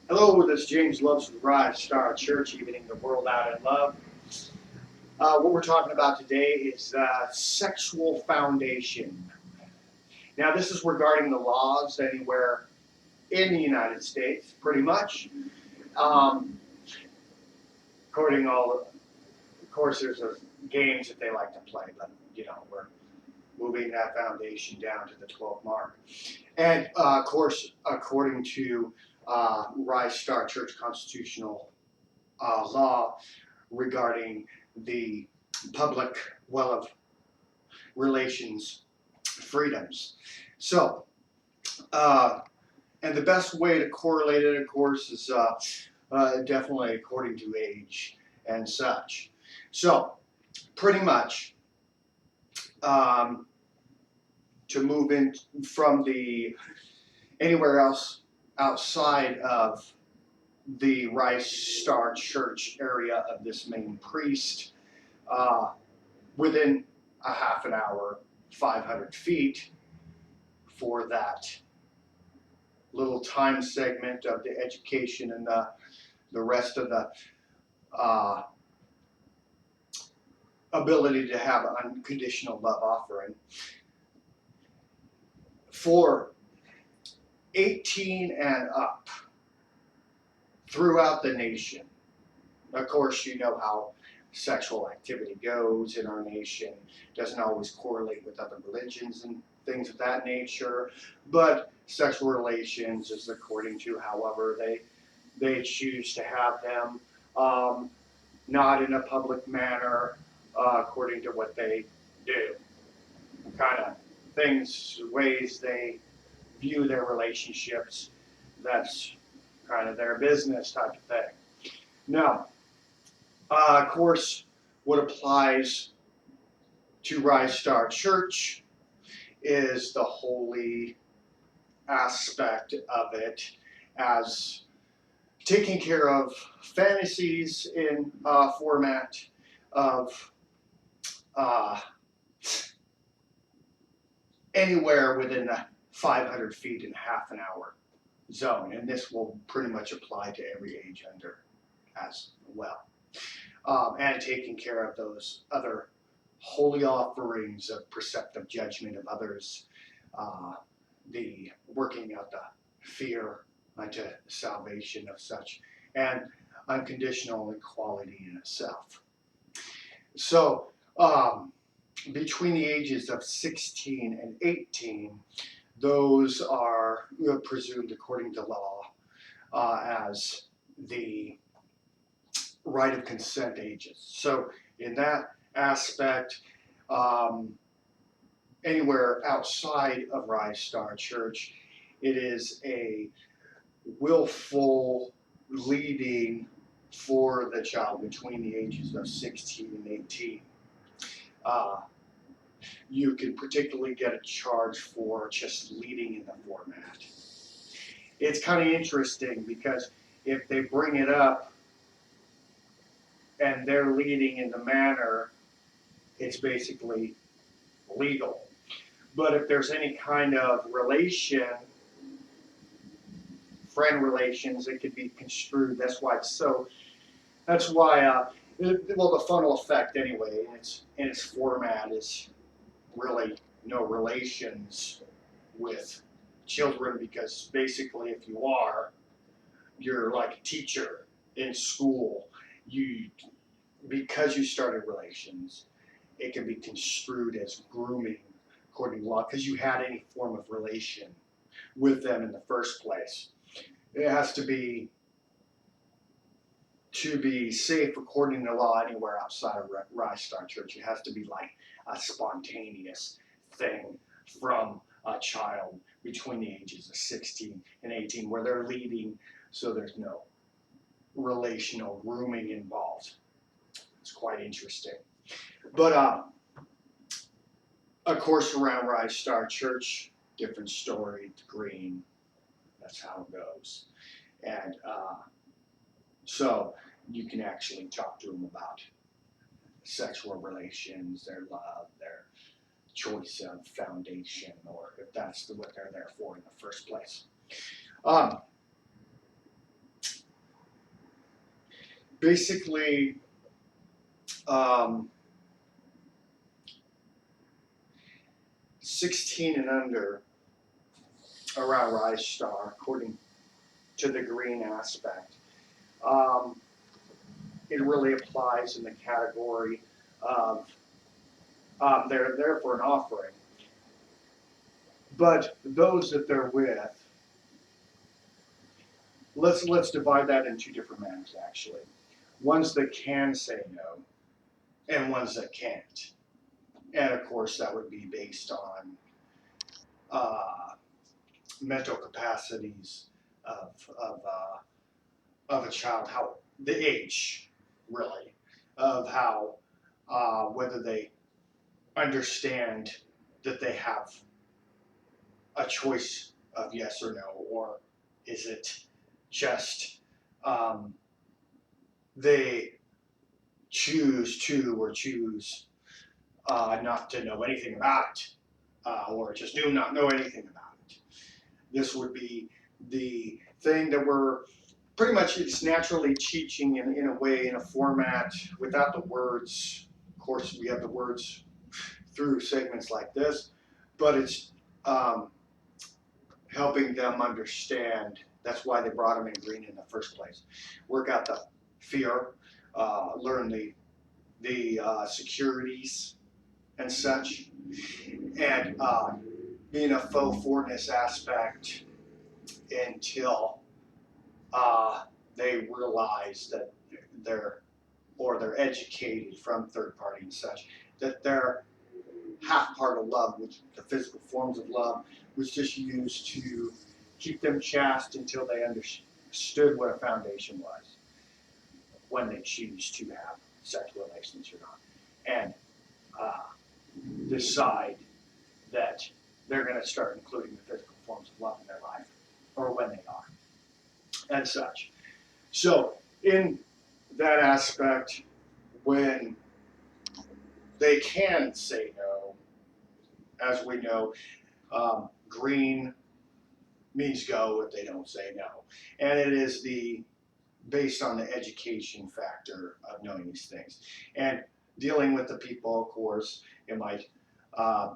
Hello, this is James Loves with Rise Star Church, evening the world out in love. What we're talking about today is sexual foundation. Now, this is regarding the laws anywhere in the United States, pretty much. Um, of course, there's games that they like to play, but we're moving that foundation down to the 12 mark. And of course, according to Rise Star Church constitutional law regarding the public well of relations freedoms. So, uh, and the best way to correlate it, of course, is definitely according to age and such. So, pretty much, um, to move in from the anywhere else outside of the Rice Star Church area of this main priest, uh, within a half an hour, 500 feet for that little time segment of the education and the rest of the uh, ability to have unconditional love offering. For 18 and up throughout the nation, of course, you know how sexual activity goes in our nation. Doesn't always correlate with other religions and things of that nature, but sexual relations is according to however they choose to have them, um, not in a public manner, according to what they do. Kind of things, ways they view their relationships. That's kind of their business type of thing. Now, of course, what applies to Rise Star Church is the holy aspect of it as taking care of fantasies in format of uh, anywhere within the 500 feet in half an hour zone, and this will pretty much apply to every age under as well. And taking care of those other holy offerings of perceptive judgment of others, uh, the working out the fear unto salvation of such, and unconditional equality in itself. So, between the ages of 16 and 18, those are presumed according to law as the right of consent ages. So, in that aspect, um, anywhere outside of Rise Star Church, it is a willful leading for the child between the ages of 16 and 18. Uh, you can particularly get a charge for just leading in the format. It's kind of interesting because if they bring it up and they're leading in the manner, it's basically legal. But if there's any kind of relation, friend relations, it could be construed. That's why it's so. That's why. Well, the funnel effect anyway, in its format is really no relations with children because basically, if you are, you're like a teacher in school. You because you started relations, it can be construed as grooming according to law because you had any form of relation with them in the first place. It has to be safe according to law anywhere outside of Rise Star Church. It has to be like a spontaneous thing from a child between the ages of 16 and 18 where they're leading, so there's no relational grooming involved. It's quite interesting. But of course, around Rise Star Church, different story. It's green. That's how it goes. And so you can actually talk to them about sexual relations, their love, their choice of foundation, or if that's what they're there for in the first place. Um, basically, um, 16 and under around Rise Star, according to the green aspect. Um, it really applies in the category of they're there for an offering. But those that they're with, let's divide that in two different manners actually. Ones that can say no, and ones that can't. And of course, that would be based on uh, mental capacities of of, uh, of a child, how the age really of how whether they understand that they have a choice of yes or no, or is it just um, they choose to or choose not to know anything about it, or just do not know anything about it. This would be the thing that we're pretty much it's naturally teaching in a way, in a format without the words. Of course, we have the words through segments like this, but it's helping them understand. That's why they brought them in green in the first place. Work out the fear, learn the securities and such, and being a faux forwardness aspect until they realize that they're educated from third party and such that they're half part of love, which the physical forms of love was just used to keep them chaste until they understood what a foundation was when they choose to have sexual relations or not, and uh, decide that they're going to start including the physical forms of love in their life, or when they are, and such. So, in that aspect, when they can say no, as we know, green means go if they don't say no. And it is based on the education factor of knowing these things. And dealing with the people, of course, it might uh,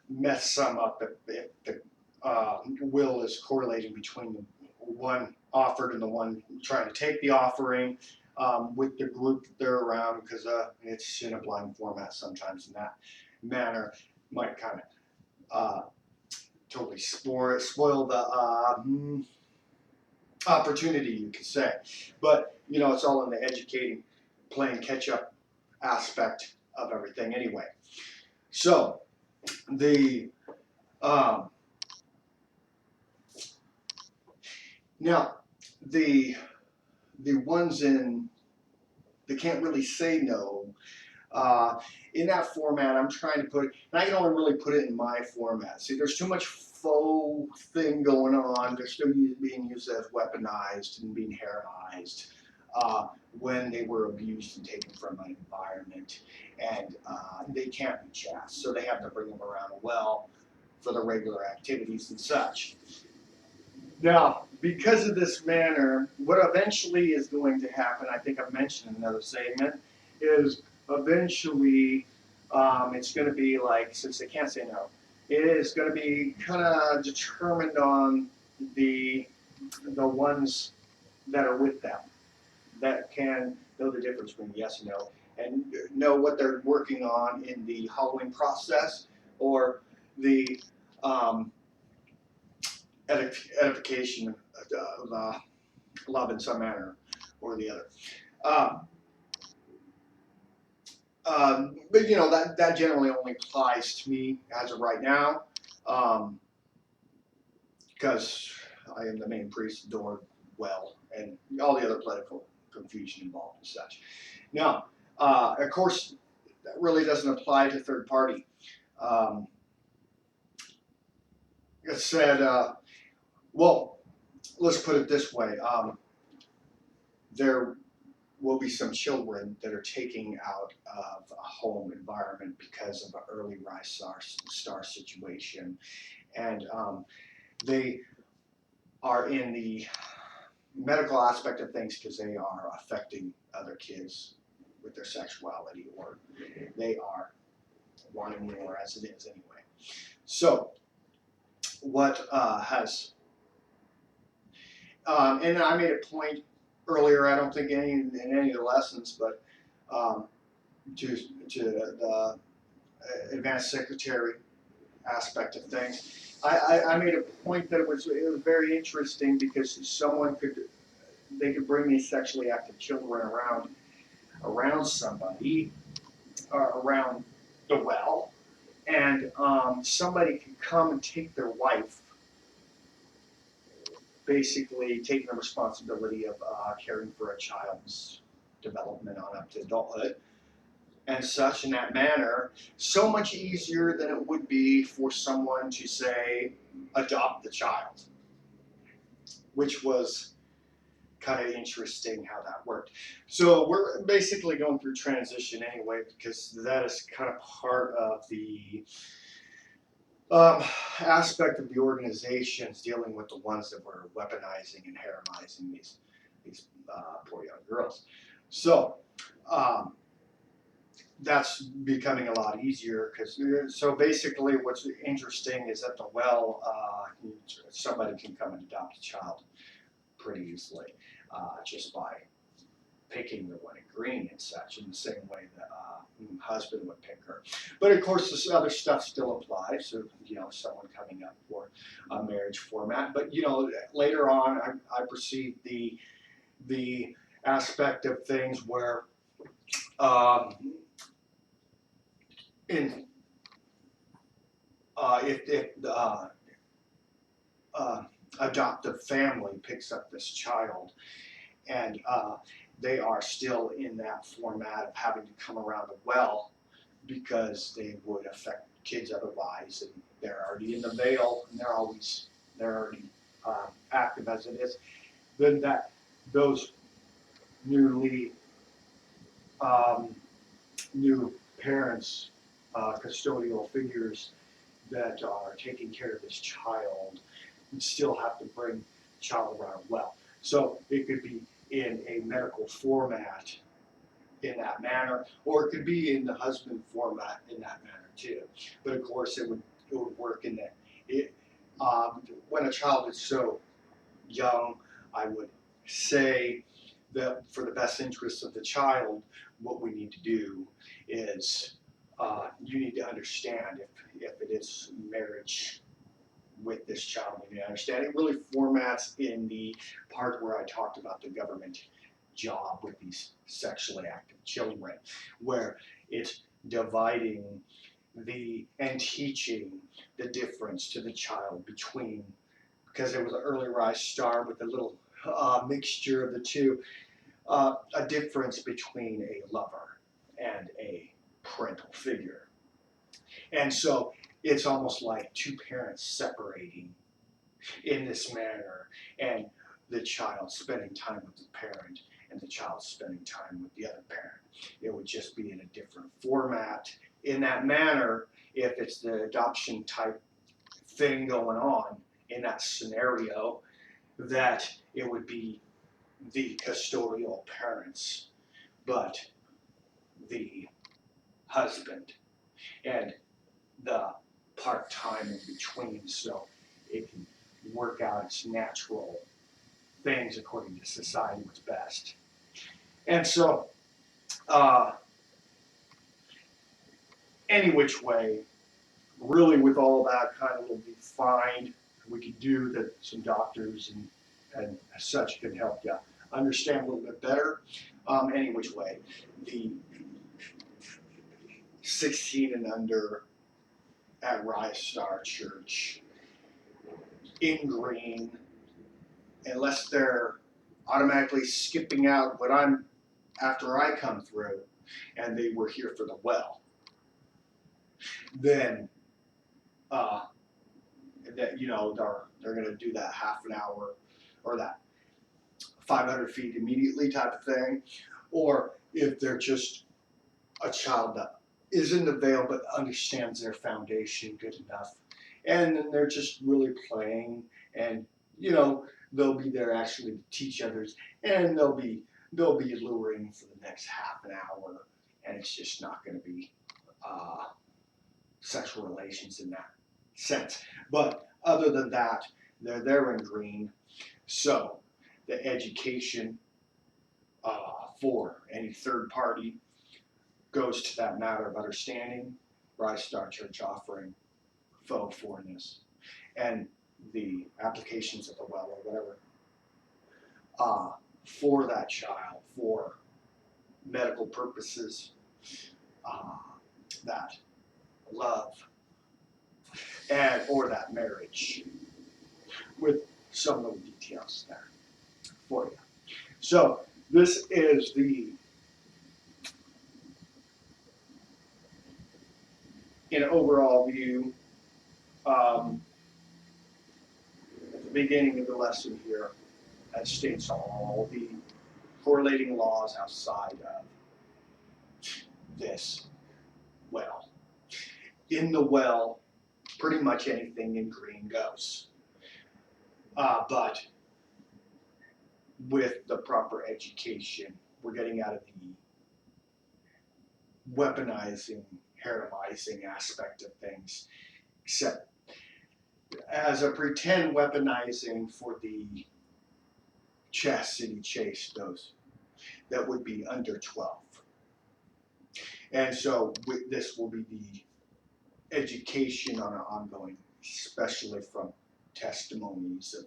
mess some up if the will is correlating between the one offered and the one trying to take the offering with the group that they're around, because it's in a blind format sometimes in that manner. Might kind of totally spoil the opportunity, you could say. But, it's all in the educating, playing catch up aspect of everything anyway. So, the um, now the ones they can't really say no. In that format, I'm trying to put, and I can only really put it in my format. See, there's too much faux thing going on. They're still being used as weaponized and being heroinized when they were abused and taken from an environment. And they can't be chaste, so they have to bring them around well for the regular activities and such. Now, because of this manner, what eventually is going to happen, I think I've mentioned in another segment, is eventually it's going to be like, since they can't say no, it is going to be kind of determined on the ones that are with them that can know the difference between yes and no, and know what they're working on in the Halloween process, or the edification of love in some manner or the other. Um, but that generally only applies to me as of right now, because I am the main priest of Door Well and all the other political confusion involved and such. Now, of course, that really doesn't apply to third party. It said, well, let's put it this way. There will be some children that are taking out of a home environment because of an early rise star situation. And they are in the medical aspect of things because they are affecting other kids with their sexuality, or they are wanting more as it is anyway. So what has and I made a point earlier, I don't think in any of the lessons, but um, to the advanced secretary aspect of things, I made a point that it was very interesting because they could bring these sexually active children around somebody or around the well, and somebody could come and take their wife, basically taking the responsibility of caring for a child's development on up to adulthood and such in that manner, so much easier than it would be for someone to say adopt the child, which was kind of interesting how that worked. So we're basically going through transition anyway because that is kind of part of the aspect of the organizations dealing with the ones that were weaponizing and haremizing these poor young girls. So that's becoming a lot easier because so basically what's interesting is at the well somebody can come and adopt a child pretty easily just by picking the one in green and such in the same way that husband would pick her. But of course this other stuff still applies. So someone coming up for a marriage format. But later on I perceived the aspect of things where in if the adoptive family picks up this child and they are still in that format of having to come around the well because they would affect kids otherwise, and they're already in the veil and they're already active as it is, then those newly new parents, custodial figures that are taking care of this child would still have to bring the child around well. So it could be in a medical format in that manner, or it could be in the husband format in that manner too. But of course it would work in that when a child is so young, I would say that for the best interest of the child, what we need to do is you need to understand if it is marriage with this child. You need to understand it really formats in the part where I talked about the government job with these sexually active children, where it's dividing and teaching the difference to the child between, because it was an early rise star with a little mixture of the two, a difference between a lover and a parental figure. And so it's almost like two parents separating in this manner, and the child spending time with the parent and the child spending time with the other parent. It would just be in a different format in that manner if it's the adoption type thing going on in that scenario, that it would be the custodial parents, but the husband and the part-time in between, so it can work out its natural things according to society what's best. And so any which way, really with all that kind of defined, we could do that some doctors and such can help you understand a little bit better. Any which way, the 16 and under at Rise Star Church in green, unless they're automatically skipping out what I'm after I come through and they were here for the well, then that they're going to do that half an hour or that 500 feet immediately type of thing, or if they're just a child that is in the veil but understands their foundation good enough, and then they're just really playing and you know, they'll be there actually to teach others, and they'll be luring for the next half an hour, and it's just not going to be uh, sexual relations in that sense. But other than that, they're there in green. So the education for any third party goes to that matter of understanding, Rise Star Church offering faux forness, and the applications at the well or whatever for that child for medical purposes, uh, that love, and or that marriage, with some little details there for you. So this is the an overall view. At the beginning of the lesson here, that states all the correlating laws outside of this well. In the well, pretty much anything in green goes. But with the proper education, we're getting out of the weaponizing, haremizing aspect of things, except as a pretend weaponizing for the chastity chase, those that would be under 12. And so this will be the education on an ongoing, especially from testimonies of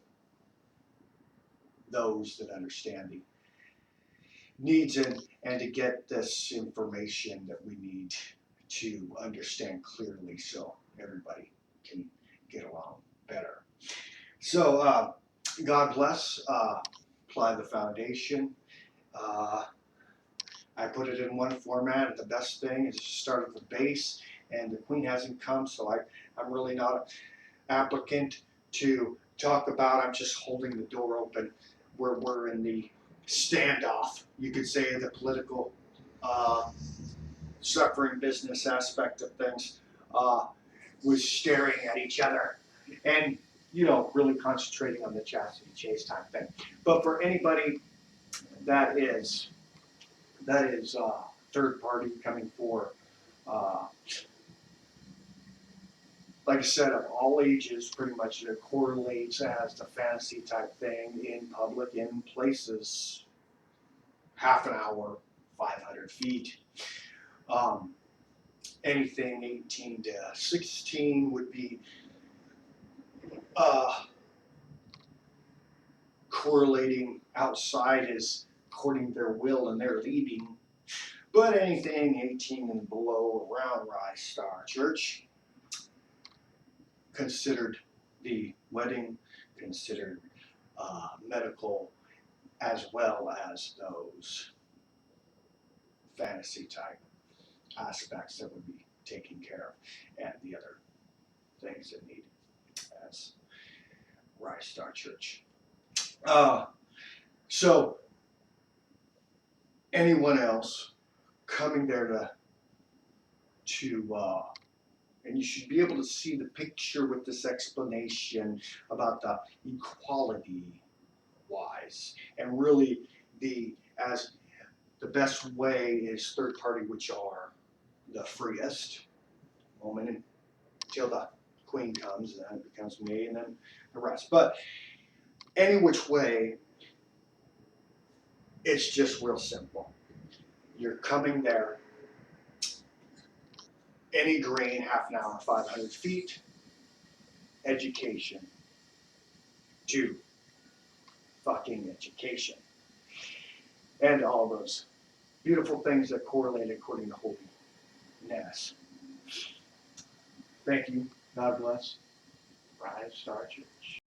those that understand the needs and to get this information that we need to understand clearly so everybody can get along better. So God bless, apply the foundation. I put it in one format, and the best thing is to start at the base, and the queen hasn't come, so I'm really not an applicant to talk about. I'm just holding the door open where we're in the standoff, you could say, the political suffering business aspect of things, was staring at each other and, really concentrating on the chastity chase type thing. But for anybody that is third party coming for, like I said, of all ages, pretty much it correlates as the fantasy type thing in public, in places, half an hour, 500 feet. Anything 18 to 16 would be correlating outside is according to their will and their leading. But anything 18 and below around Rise Star Church, considered the wedding, considered medical, as well as those fantasy type aspects that would be taken care of, and the other things that need as Rise Star Church. So anyone else coming there to and you should be able to see the picture with this explanation about the equality wise, and really as the best way is third party, which are the freest moment until the queen comes, and then it becomes me, and then the rest. But any which way, it's just real simple. You're coming there, any green, half an hour, 500 feet, education, to fucking education. And all those beautiful things that correlate according to holiness. Thank you. God bless. Rise Star Church.